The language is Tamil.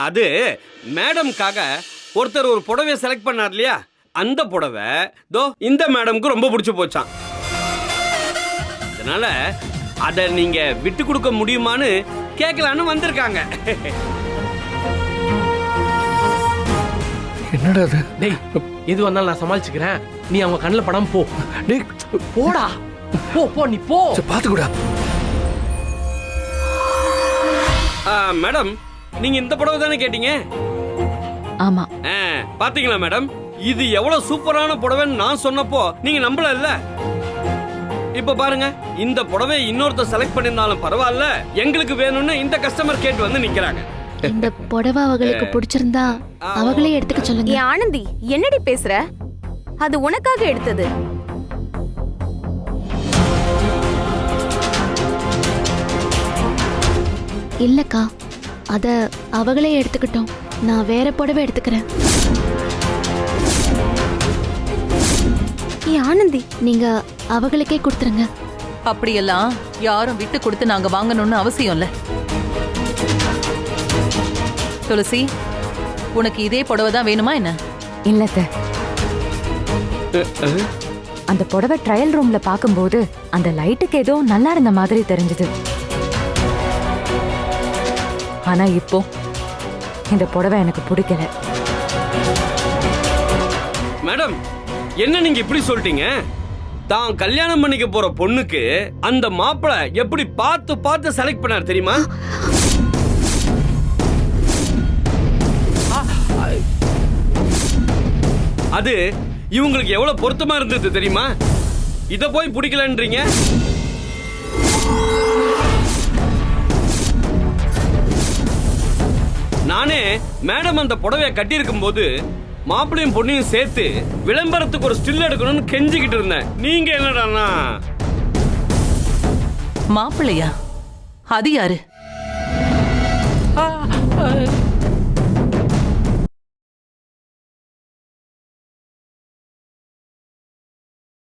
அது மேடம்காக ஒருத்தர் ஒரு புடவையை செலக்ட் பண்ணார் இல்லையா, அந்த புடவை தோ இந்த மேடம்க்கு ரொம்ப பிடிச்சு போச்சான். அதனால அதை நீங்க விட்டு கொடுக்க முடியுமான்னு கேட்கலான்னு வந்திருக்காங்க. என்னடா அது? டேய், எது வந்தாலும் நான் சமாளிச்சுக்கிறேன். நீ அவங்க கண்ணில் படாம போ. டேய் போடா, போ போ, நீ போ. பாத்துக்கூடா. மேடம், நீங்க இந்த புடவை தானே கேட்டீங்க? ஆமா. பாத்தீங்களா மேடம், இது எவ்வளவு சூப்பரான புடவைன்னு நான் சொன்னப்போ நீங்க நம்பல இல்ல. இப்ப பாருங்க, இந்த புடவை இன்னொருத்தர் செலக்ட் பண்ணிருந்தாலும் பரவாயில்ல, எங்களுக்கு வேணும்னு இந்த கஸ்டமர் கேட்டு வந்து நிக்கிறாங்க. இந்த புடவை அவங்களுக்கு பிடிச்சிருந்தா அவங்களே எடுத்துக்க சொல்லுங்க. ஏ ஆனந்தி, என்னடி பேசுற? அது உனக்காக எடுத்தது. இல்லக்கா, அத அவங்களே எடுத்துக்கிட்டோம். நான் வேற புடவை எடுத்துக்கிறேன். ஏ ஆனந்தி, நீங்க அவங்களுக்கே கொடுத்துருங்க. அப்படியெல்லாம் யாரும் விட்டு கொடுத்து நாங்க வாங்கணும்னு அவசியம் இல்ல. துளசி, உனக்கு இதே புடவை தான் வேணுமா என்ன? இல்லத்த, அந்த புடவை ட்ரையல் ரூம்ல பாக்கும்போது அந்த லைட்டுக்கு ஏதோ நல்லா இருந்த மாதிரி தெரிஞ்சது. ஆனா இப்போ இந்த புடவை எனக்கு பிடிக்கல. மேடம், என்ன நீங்க இப்படி சொல்லிட்டீங்க? தான் கல்யாணம் பண்ணிக்க போற பொண்ணுக்கு அந்த மாப்பிள்ளை எப்படி பார்த்து பார்த்து செலக்ட் பண்ணார் தெரியுமா? அது இவங்களுக்கு எவ்வளவு பொருத்தமா இருந்தது தெரியுமா? இத போய் பிடிக்கலன்றீங்க. நானே மேடம் அந்த புடவைய கட்டி இருக்கும் போது மாப்பிளையும் பொண்ணையும் சேர்த்து விளம்பரத்துக்கு ஒரு ஸ்டில் எடுக்கணும்னு கெஞ்சிக்கிட்டு இருந்தேன். நீங்க என்னடானா? மாப்பிள்ளையா? அது யாரு?